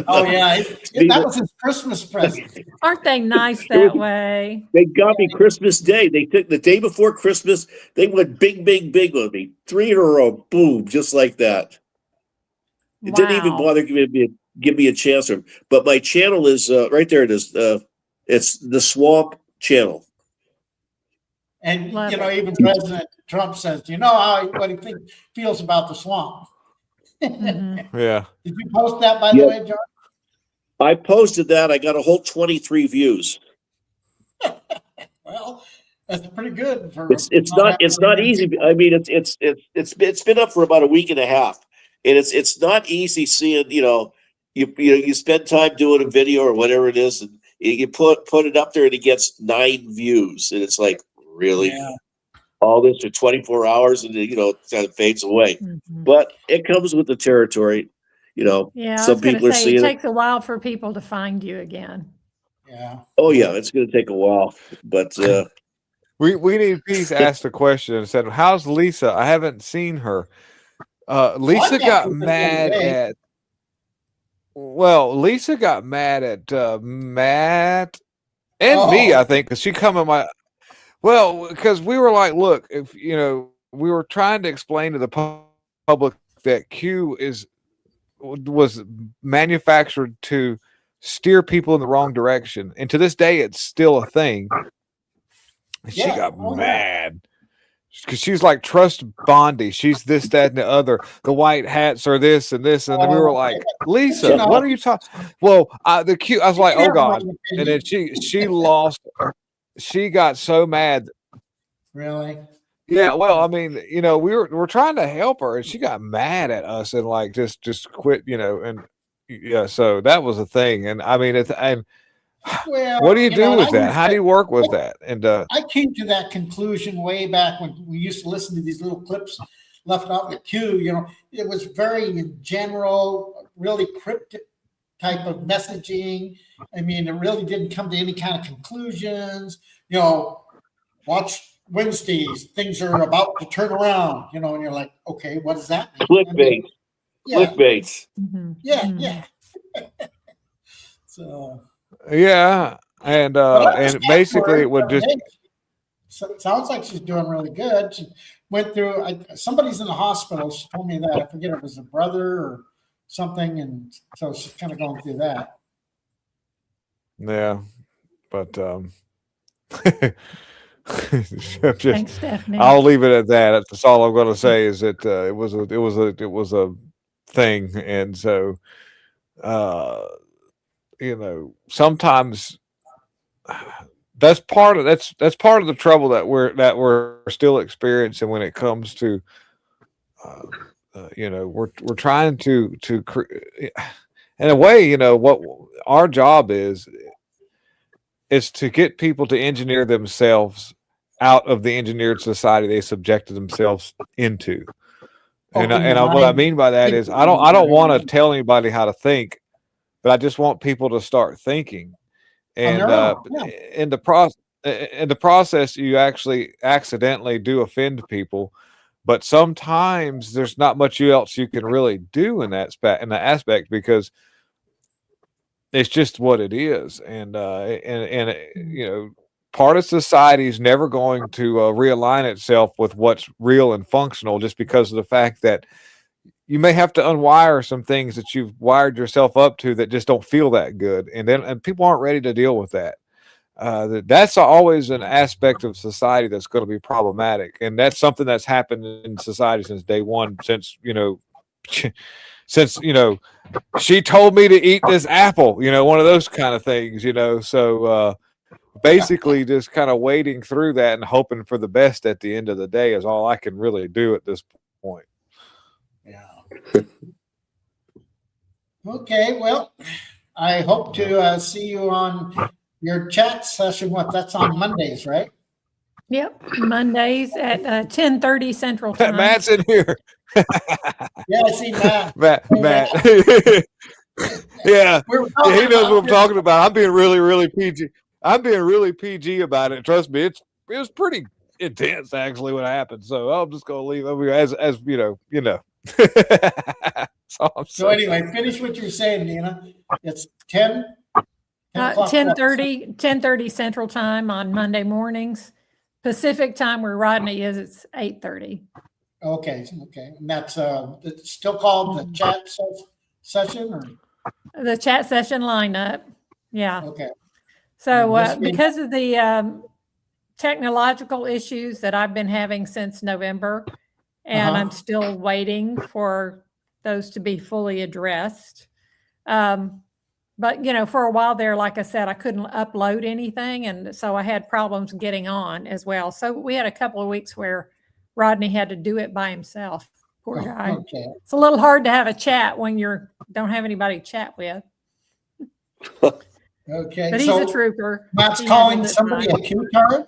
Oh yeah, that was his Christmas present. Aren't they nice that way? They got me Christmas Day. They took the day before Christmas. They went big, big, big on me. 3 in a row, boom, just like that. It didn't even bother give me a chance. But my channel is right there. It is. It's the Swamp Channel. And even President Trump says, what he feels about the swamp. Yeah. Did you post that, by the way, John? I posted that. I got a whole 23 views. Well, that's pretty good. It's not easy. I mean, it's been up for about a week and a half, and it's not easy seeing. You spend time doing a video or whatever it is, and You put it up there and it gets 9 views, and it's like, really, Yeah. all this for 24 hours, and then, it kind of fades away. Mhm. But it comes with the territory. Yeah, I Some was going to people are say it seeing it. takes a while for people to find you again. Yeah. Oh yeah, it's going to take a while, but We need Peace asked a question and said, "How's Lisa? I haven't seen her." Lisa got got with her the other mad day. at. Well, Lisa got mad at Matt and me, Oh, I think, because she come in my. Well, because we were like, look, if we were trying to explain to the public that Q was manufactured to steer people in the wrong direction, and to this day, it's still a thing. And she yeah. got Oh, yeah. mad because she's like, trust Bondi. She's this, that, and the other. The white hats are this and this, and we were like, Lisa, know, what are you talking? Well, the Q. I was like, You oh have God, one and opinion. then she lost. She got so mad. Really? Yeah, well, I mean, we're trying to help her, and she got mad at us and like just quit, and yeah. So that was a thing, and I mean, Well, what do you do and with that? How do you work with that? And I came to that conclusion way back when we used to listen to these little clips left out in the queue. It was very general, really cryptic type of messaging. I mean, it really didn't come to any kind of conclusions. Watch Wednesdays, things are about to turn around, and you're like, okay, what does that mean? clickbait, clickbait. Mhm. Yeah, Mhm. yeah. So, yeah, and but I was basically happy it would for her. just. Hey, so it sounds like she's doing really good. She went through. Somebody's in the hospital. She told me that. I forget if it was a brother or something, and so she's kind of going through that. Yeah, but Thanks, Stephanie. I'll leave it at that. That's all I'm going to say is that it was a thing, and so sometimes that's part of the trouble that we're still experiencing when it comes to we're trying to in a way, what our job is to get people to engineer themselves out of the engineered society they subjected themselves into. And Open your what I mind. mean by that is I don't want to tell anybody how to think, but I just want people to start thinking. And their own, yeah. in the process, you actually accidentally do offend people. But sometimes there's not much else you can really do in that aspect because it's just what it is, and part of society is never going to realign itself with what's real and functional just because of the fact that you may have to unwire some things that you've wired yourself up to that just don't feel that good, and people aren't ready to deal with that. That's always an aspect of society that's going to be problematic, and that's something that's happened in society since day one. Since she told me to eat this apple, one of those kind of things, So basically, just kind of wading through that and hoping for the best at the end of the day is all I can really do at this point. Yeah. Okay. Well, I hope to see you on your chat session. That's on Mondays, right? Yep, Mondays at 10:30 Central Time. Matt's in here. Yeah, I see Matt. Matt. Yeah, he knows what I'm talking about. I'm being really, really PG. I'm being really PG about it. Trust me, it was pretty intense actually what happened. So I'm just gonna leave it as you know. So anyway, finish what you're saying, Nina. It's 10 10:30 Central Time on Monday mornings. Pacific time where Rodney is, it's 8:30. Okay. And that's it's still called the chat session, or the chat session lineup. Yeah. Okay. So because of the technological issues that I've been having since November, and I'm still waiting for those to be fully addressed. But, for a while there, like I said, I couldn't upload anything. And so I had problems getting on as well. So we had a couple of weeks where Rodney had to do it by himself. Poor guy. Okay. It's a little hard to have a chat when you don't have anybody to chat with. Okay, But he's a so trooper. Matt's He calling handled it somebody fine. a Q-tard?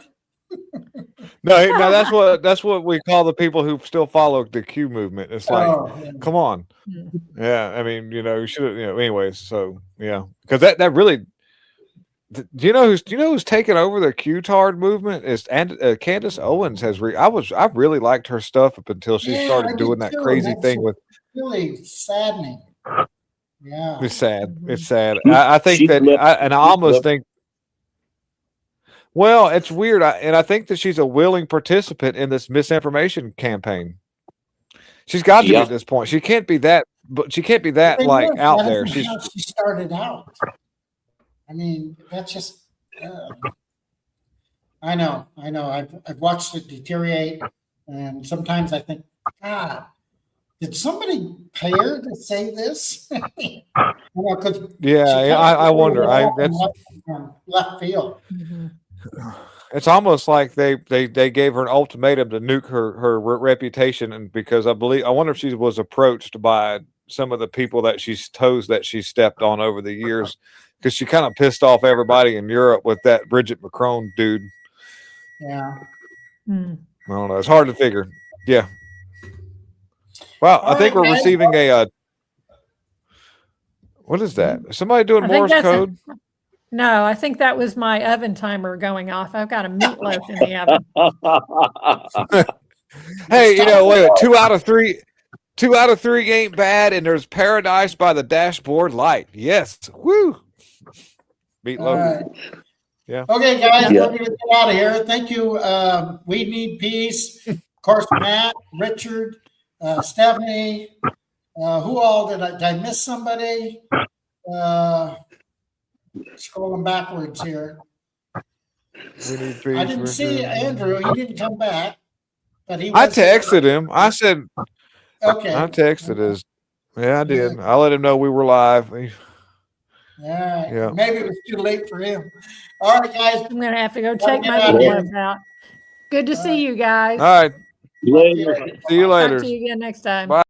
No, that's what we call the people who still follow the Q movement. It's like, Oh, yeah. come on. Mm. Yeah, I mean, you should have, anyways, so yeah. Because that really do you know who's taken over the Q-tard movement is Candace Owens has I really liked her stuff up until she Yeah, I started did doing that too, and crazy that's thing with really saddening. Yeah. it's sad. Mhm. It's sad. She- I think she that flipped- I she almost flipped. think well, it's weird. I think that she's a willing participant in this misinformation campaign. She's got to be Yeah. at this point. She can't be that, but she can't be that They like would. out That there. isn't She's how she started out. I mean, that's just. I know. I've watched it deteriorate, and sometimes I think, God, did somebody pay her to say this? 'Cause yeah. she kinda I blew wonder. it all That's from left field. Mhm. it's almost like they gave her an ultimatum to nuke her reputation, and because I wonder if she was approached by some of the people that she's toes that she stepped on over the years, because she kind of pissed off everybody in Europe with that Bridget Macron dude. Yeah. Mm. I don't know. It's hard to figure. Yeah. Well, All I think right, we're guys. receiving a. What is that? Is somebody doing I think Morse that's code? No, I think that was my oven timer going off. I've got a meatloaf in the oven. Hey, wait, 2 out of 3. 2 out of 3 ain't bad, and there's paradise by the dashboard light. Yes. Woo. Meatloaf. All right. Yeah. Okay, guys, Yeah. we're going to get out of here. Thank you. We Need Peace. Of course, Matt, Richard, Stephanie. Who all did I miss somebody? Scrolling backwards here. We need peace, I didn't see Richard. Andrew. He didn't come back, but he. I was here. texted him. I said, Okay. I texted his. Yeah, I did. I let him know we were live. All right. Yeah. Maybe it was too late for him. All right, guys. I'm going to have to go Gotta take get my out of here. meatloaf out. Good to see you guys. All right. Later. See you Talk later. to you again next time. Bye.